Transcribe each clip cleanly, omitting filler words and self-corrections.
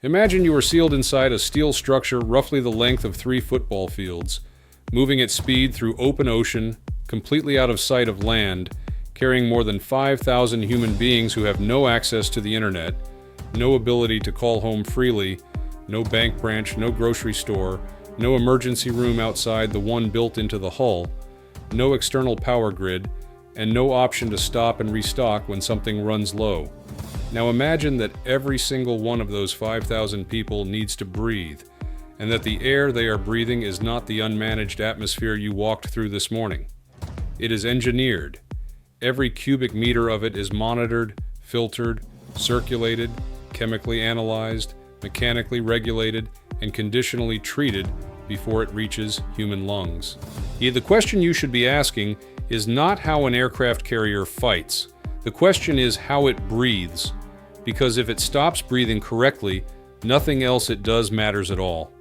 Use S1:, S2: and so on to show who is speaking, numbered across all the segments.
S1: Imagine you are sealed inside a steel structure roughly the length of 3 football fields, moving at speed through open ocean, completely out of sight of land, carrying more than 5,000 human beings who have no access to the internet, no ability to call home freely, no bank branch, no grocery store, no emergency room outside the one built into the hull, no external power grid, and no option to stop and restock when something runs low. Now imagine that every single one of those 5,000 people needs to breathe, and that the air they are breathing is not the unmanaged atmosphere you walked through this morning. It is engineered. Every cubic meter of it is monitored, filtered, circulated, chemically analyzed, mechanically regulated, and conditionally treated before it reaches human lungs. The question you should be asking is not how an aircraft carrier fights. The question is how it breathes, because if it stops breathing correctly, nothing else it does matters at all.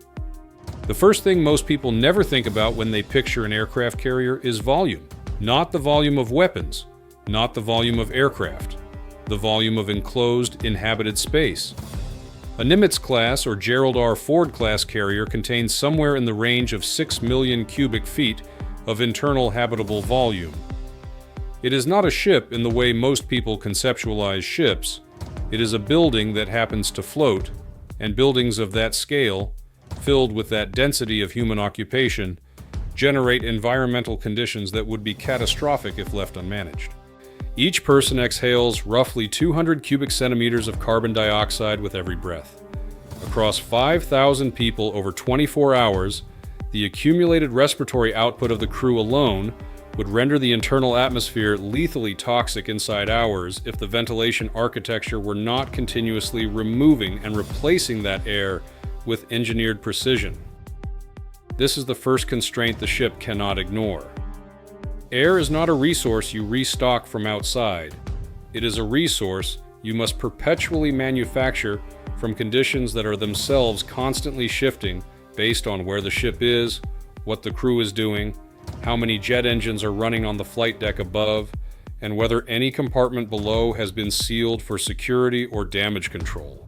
S1: The first thing most people never think about when they picture an aircraft carrier is volume. Not the volume of weapons, not the volume of aircraft, the volume of enclosed, inhabited space. A Nimitz-class or Gerald R. Ford-class carrier contains somewhere in the range of 6 million cubic feet of internal habitable volume. It is not a ship in the way most people conceptualize ships. It is a building that happens to float, and buildings of that scale, filled with that density of human occupation, generate environmental conditions that would be catastrophic if left unmanaged. Each person exhales roughly 200 cubic centimeters of carbon dioxide with every breath. Across 5,000 people over 24 hours, the accumulated respiratory output of the crew alone would render the internal atmosphere lethally toxic inside hours if the ventilation architecture were not continuously removing and replacing that air with engineered precision. This is the first constraint the ship cannot ignore. Air is not a resource you restock from outside. It is a resource you must perpetually manufacture from conditions that are themselves constantly shifting based on where the ship is, what the crew is doing, how many jet engines are running on the flight deck above, and whether any compartment below has been sealed for security or damage control.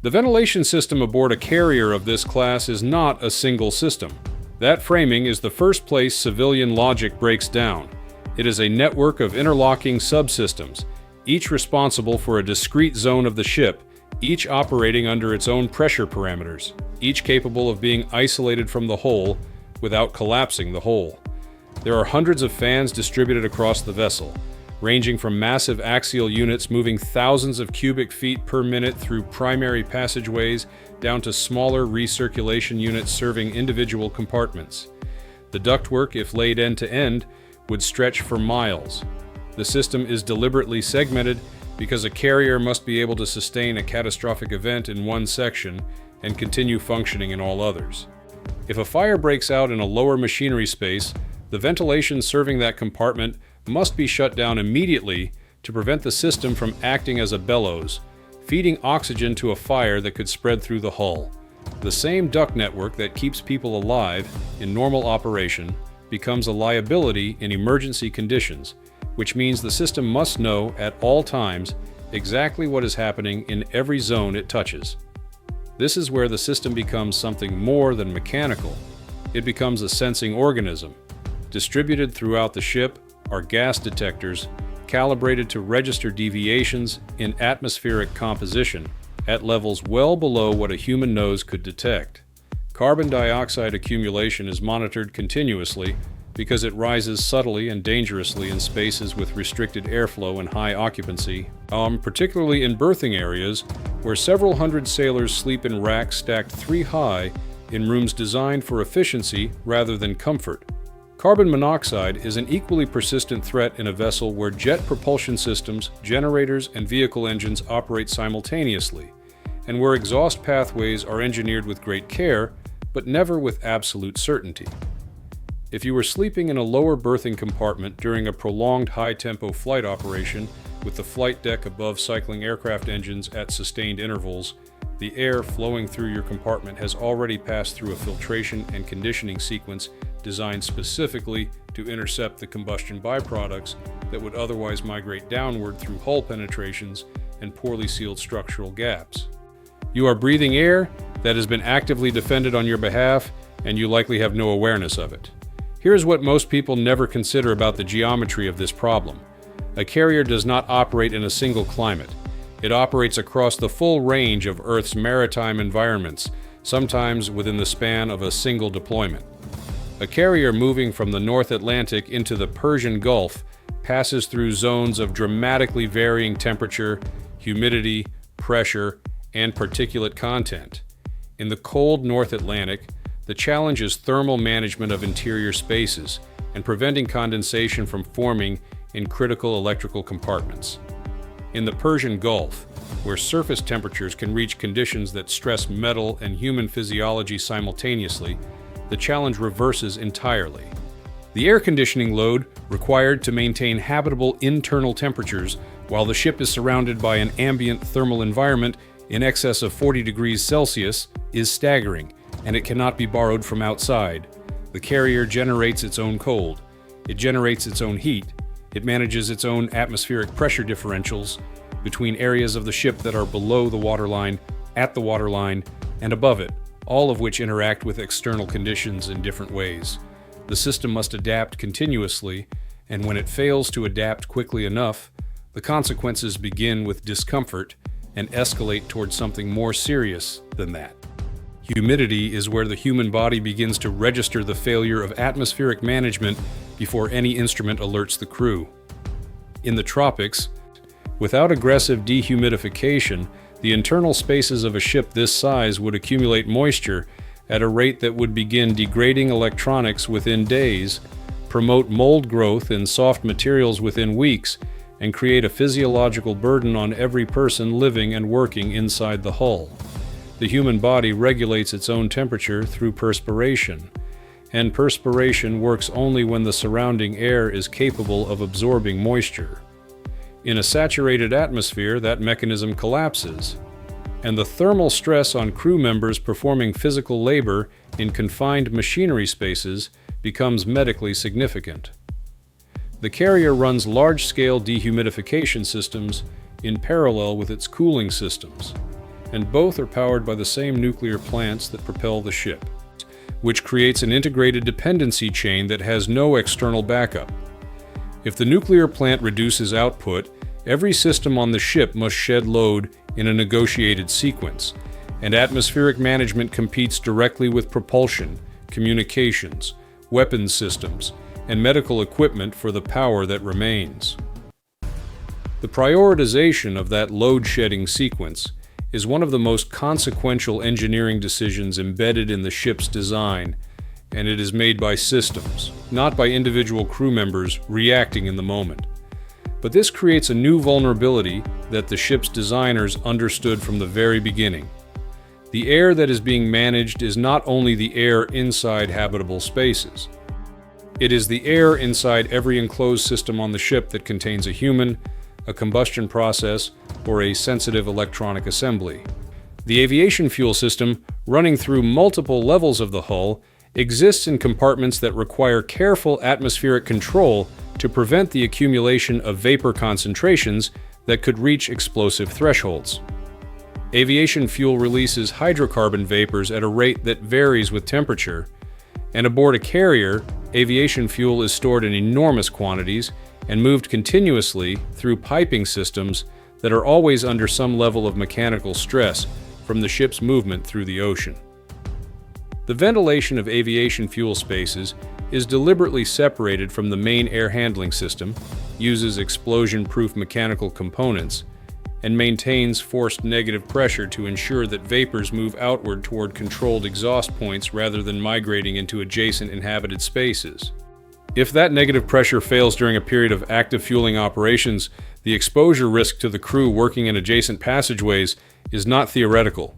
S1: The ventilation system aboard a carrier of this class is not a single system. That framing is the first place civilian logic breaks down. It is a network of interlocking subsystems, each responsible for a discrete zone of the ship, each operating under its own pressure parameters, each capable of being isolated from the whole without collapsing the whole. There are hundreds of fans distributed across the vessel, ranging from massive axial units moving thousands of cubic feet per minute through primary passageways down to smaller recirculation units serving individual compartments. The ductwork, if laid end to end, would stretch for miles. The system is deliberately segmented because a carrier must be able to sustain a catastrophic event in one section and continue functioning in all others. If a fire breaks out in a lower machinery space, the ventilation serving that compartment must be shut down immediately to prevent the system from acting as a bellows, feeding oxygen to a fire that could spread through the hull. The same duct network that keeps people alive in normal operation becomes a liability in emergency conditions, which means the system must know at all times exactly what is happening in every zone it touches. This is where the system becomes something more than mechanical. It becomes a sensing organism. Distributed throughout the ship are gas detectors calibrated to register deviations in atmospheric composition at levels well below what a human nose could detect. Carbon dioxide accumulation is monitored continuously because it rises subtly and dangerously in spaces with restricted airflow and high occupancy, particularly in berthing areas where several hundred sailors sleep in racks stacked 3 high in rooms designed for efficiency rather than comfort. Carbon monoxide is an equally persistent threat in a vessel where jet propulsion systems, generators, and vehicle engines operate simultaneously, and where exhaust pathways are engineered with great care, but never with absolute certainty. If you were sleeping in a lower berthing compartment during a prolonged high-tempo flight operation with the flight deck above cycling aircraft engines at sustained intervals, the air flowing through your compartment has already passed through a filtration and conditioning sequence designed specifically to intercept the combustion byproducts that would otherwise migrate downward through hull penetrations and poorly sealed structural gaps. You are breathing air that has been actively defended on your behalf, and you likely have no awareness of it. Here's what most people never consider about the geometry of this problem. A carrier does not operate in a single climate. It operates across the full range of Earth's maritime environments, sometimes within the span of a single deployment. A carrier moving from the North Atlantic into the Persian Gulf passes through zones of dramatically varying temperature, humidity, pressure, and particulate content. In the cold North Atlantic, the challenge is thermal management of interior spaces and preventing condensation from forming in critical electrical compartments. In the Persian Gulf, where surface temperatures can reach conditions that stress metal and human physiology simultaneously, the challenge reverses entirely. The air conditioning load required to maintain habitable internal temperatures while the ship is surrounded by an ambient thermal environment in excess of 40 degrees Celsius is staggering, and it cannot be borrowed from outside. The carrier generates its own cold. It generates its own heat. It manages its own atmospheric pressure differentials between areas of the ship that are below the waterline, at the waterline, and above it, all of which interact with external conditions in different ways. The system must adapt continuously, and when it fails to adapt quickly enough, the consequences begin with discomfort and escalate towards something more serious than that. Humidity is where the human body begins to register the failure of atmospheric management before any instrument alerts the crew. In the tropics, without aggressive dehumidification, the internal spaces of a ship this size would accumulate moisture at a rate that would begin degrading electronics within days, promote mold growth in soft materials within weeks, and create a physiological burden on every person living and working inside the hull. The human body regulates its own temperature through perspiration, and perspiration works only when the surrounding air is capable of absorbing moisture. In a saturated atmosphere, that mechanism collapses, and the thermal stress on crew members performing physical labor in confined machinery spaces becomes medically significant. The carrier runs large-scale dehumidification systems in parallel with its cooling systems, and both are powered by the same nuclear plants that propel the ship, which creates an integrated dependency chain that has no external backup. If the nuclear plant reduces output, every system on the ship must shed load in a negotiated sequence, and atmospheric management competes directly with propulsion, communications, weapons systems, and medical equipment for the power that remains. The prioritization of that load-shedding sequence is one of the most consequential engineering decisions embedded in the ship's design, and it is made by systems, not by individual crew members reacting in the moment. But this creates a new vulnerability that the ship's designers understood from the very beginning. The air that is being managed is not only the air inside habitable spaces. It is the air inside every enclosed system on the ship that contains a human, a combustion process, or a sensitive electronic assembly. The aviation fuel system, running through multiple levels of the hull, exists in compartments that require careful atmospheric control to prevent the accumulation of vapor concentrations that could reach explosive thresholds. Aviation fuel releases hydrocarbon vapors at a rate that varies with temperature, and aboard a carrier, aviation fuel is stored in enormous quantities and moved continuously through piping systems that are always under some level of mechanical stress from the ship's movement through the ocean. The ventilation of aviation fuel spaces is deliberately separated from the main air handling system, uses explosion-proof mechanical components, and maintains forced negative pressure to ensure that vapors move outward toward controlled exhaust points rather than migrating into adjacent inhabited spaces. If that negative pressure fails during a period of active fueling operations, the exposure risk to the crew working in adjacent passageways is not theoretical.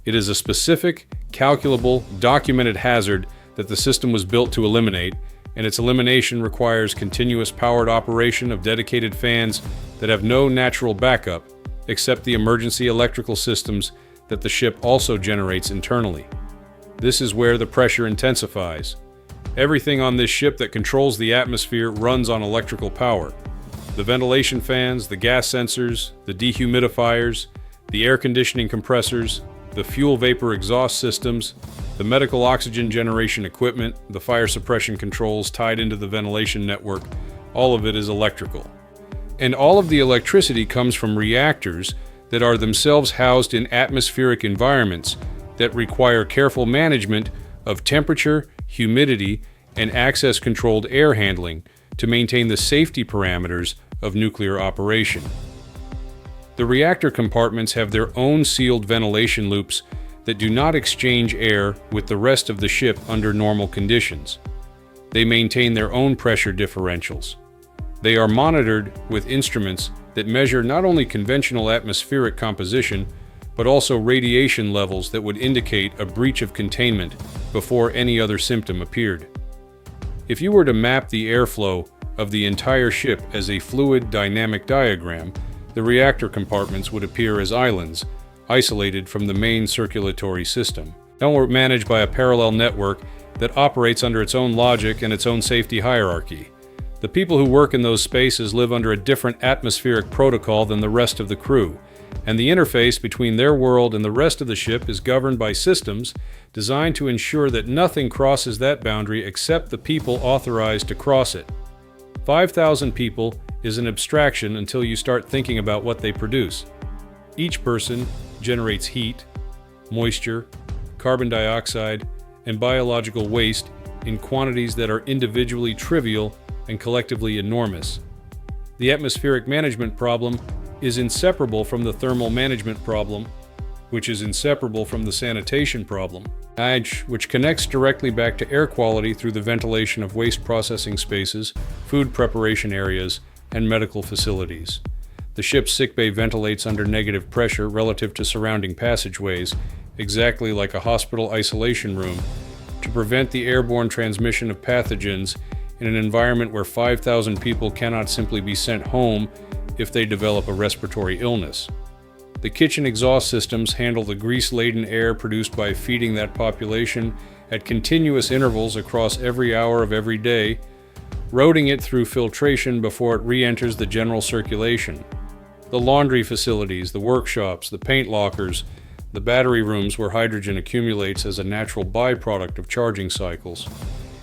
S1: It is a specific, calculable, documented hazard that the system was built to eliminate, and its elimination requires continuous powered operation of dedicated fans that have no natural backup except the emergency electrical systems that the ship also generates internally. This is where the pressure intensifies. Everything on this ship that controls the atmosphere runs on electrical power. The ventilation fans, the gas sensors, the dehumidifiers, the air conditioning compressors, the fuel vapor exhaust systems, the medical oxygen generation equipment, the fire suppression controls tied into the ventilation network, all of it is electrical. And all of the electricity comes from reactors that are themselves housed in atmospheric environments that require careful management of temperature, humidity, and access-controlled air handling to maintain the safety parameters of nuclear operation. The reactor compartments have their own sealed ventilation loops that do not exchange air with the rest of the ship under normal conditions. They maintain their own pressure differentials. They are monitored with instruments that measure not only conventional atmospheric composition, but also radiation levels that would indicate a breach of containment before any other symptom appeared. If you were to map the airflow of the entire ship as a fluid dynamic diagram, the reactor compartments would appear as islands, isolated from the main circulatory system. Now we're managed by a parallel network that operates under its own logic and its own safety hierarchy. The people who work in those spaces live under a different atmospheric protocol than the rest of the crew, and the interface between their world and the rest of the ship is governed by systems designed to ensure that nothing crosses that boundary except the people authorized to cross it. 5,000 people is an abstraction until you start thinking about what they produce. Each person generates heat, moisture, carbon dioxide, and biological waste in quantities that are individually trivial and collectively enormous. The atmospheric management problem is inseparable from the thermal management problem, which is inseparable from the sanitation problem, which connects directly back to air quality through the ventilation of waste processing spaces, food preparation areas, and medical facilities. The ship's sickbay ventilates under negative pressure relative to surrounding passageways, exactly like a hospital isolation room, to prevent the airborne transmission of pathogens in an environment where 5,000 people cannot simply be sent home if they develop a respiratory illness. The kitchen exhaust systems handle the grease-laden air produced by feeding that population at continuous intervals across every hour of every day, routing it through filtration before it re-enters the general circulation. The laundry facilities, the workshops, the paint lockers, the battery rooms where hydrogen accumulates as a natural byproduct of charging cycles.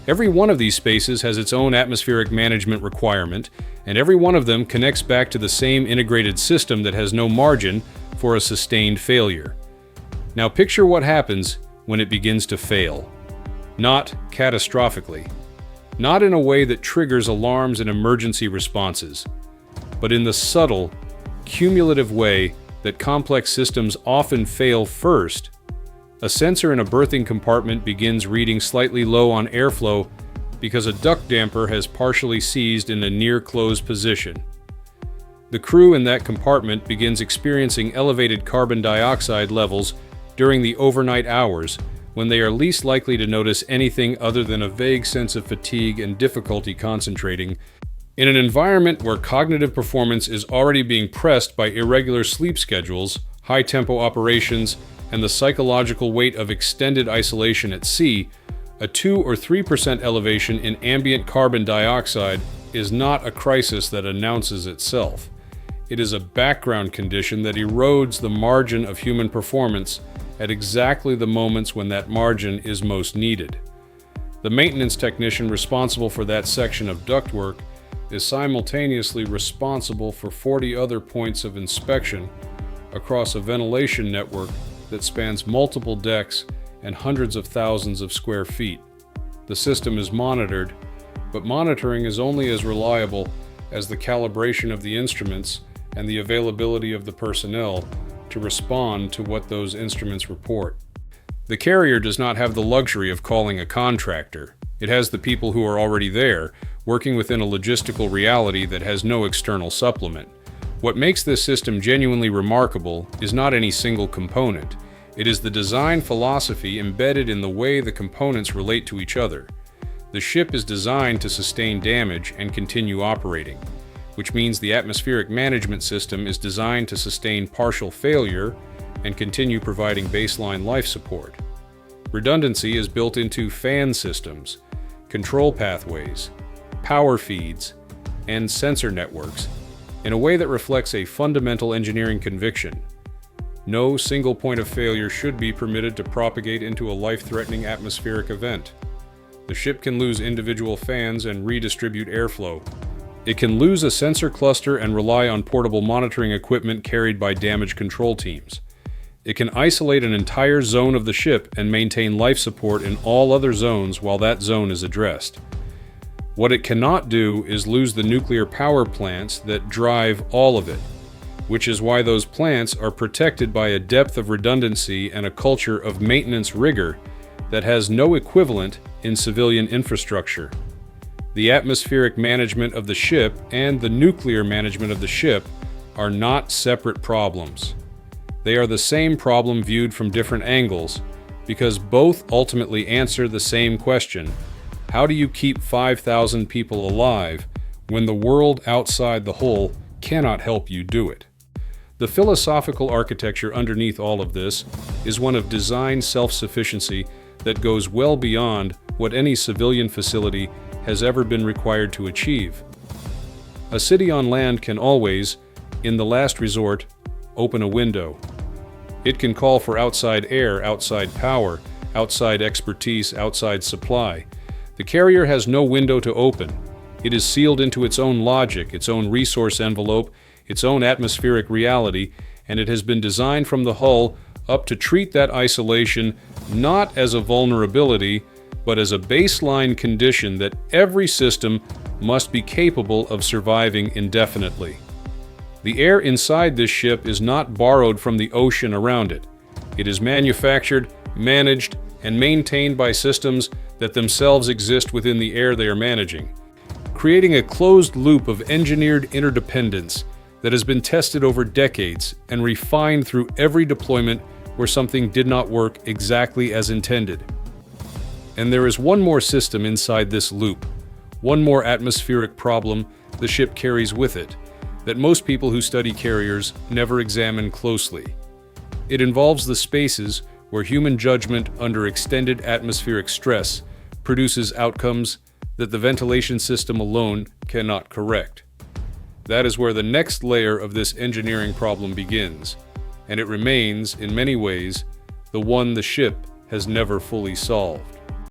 S1: Every one of these spaces has its own atmospheric management requirement, and every one of them connects back to the same integrated system that has no margin for a sustained failure. Now picture what happens when it begins to fail. Not catastrophically. Not in a way that triggers alarms and emergency responses, but in the subtle, cumulative way that complex systems often fail first. A sensor in a berthing compartment begins reading slightly low on airflow because a duct damper has partially seized in a near-closed position. The crew in that compartment begins experiencing elevated carbon dioxide levels during the overnight hours when they are least likely to notice anything other than a vague sense of fatigue and difficulty concentrating in an environment where cognitive performance is already being pressed by irregular sleep schedules, high-tempo operations, and the psychological weight of extended isolation at sea. A 2 or 3% elevation in ambient carbon dioxide is not a crisis that announces itself. It is a background condition that erodes the margin of human performance at exactly the moments when that margin is most needed. The maintenance technician responsible for that section of ductwork is simultaneously responsible for 40 other points of inspection across a ventilation network that spans multiple decks and hundreds of thousands of square feet. The system is monitored, but monitoring is only as reliable as the calibration of the instruments and the availability of the personnel to respond to what those instruments report. The carrier does not have the luxury of calling a contractor. It has the people who are already there, working within a logistical reality that has no external supplement. What makes this system genuinely remarkable is not any single component. It is the design philosophy embedded in the way the components relate to each other. The ship is designed to sustain damage and continue operating, which means the atmospheric management system is designed to sustain partial failure and continue providing baseline life support. Redundancy is built into fan systems, control pathways, power feeds, and sensor networks in a way that reflects a fundamental engineering conviction. No single point of failure should be permitted to propagate into a life-threatening atmospheric event. The ship can lose individual fans and redistribute airflow. It can lose a sensor cluster and rely on portable monitoring equipment carried by damage control teams. It can isolate an entire zone of the ship and maintain life support in all other zones while that zone is addressed. What it cannot do is lose the nuclear power plants that drive all of it, which is why those plants are protected by a depth of redundancy and a culture of maintenance rigor that has no equivalent in civilian infrastructure. The atmospheric management of the ship and the nuclear management of the ship are not separate problems. They are the same problem viewed from different angles, because both ultimately answer the same question: how do you keep 5,000 people alive when the world outside the hull cannot help you do it? The philosophical architecture underneath all of this is one of design self-sufficiency that goes well beyond what any civilian facility has ever been required to achieve. A city on land can always, in the last resort, open a window. It can call for outside air, outside power, outside expertise, outside supply. The carrier has no window to open. It is sealed into its own logic, its own resource envelope, its own atmospheric reality, and it has been designed from the hull up to treat that isolation not as a vulnerability, but as a baseline condition that every system must be capable of surviving indefinitely. The air inside this ship is not borrowed from the ocean around it. It is manufactured, managed, and maintained by systems that themselves exist within the air they are managing, creating a closed loop of engineered interdependence that has been tested over decades and refined through every deployment where something did not work exactly as intended. And there is one more system inside this loop, one more atmospheric problem the ship carries with it, that most people who study carriers never examine closely. It involves the spaces where human judgment under extended atmospheric stress produces outcomes that the ventilation system alone cannot correct. That is where the next layer of this engineering problem begins, and it remains, in many ways, the one the ship has never fully solved.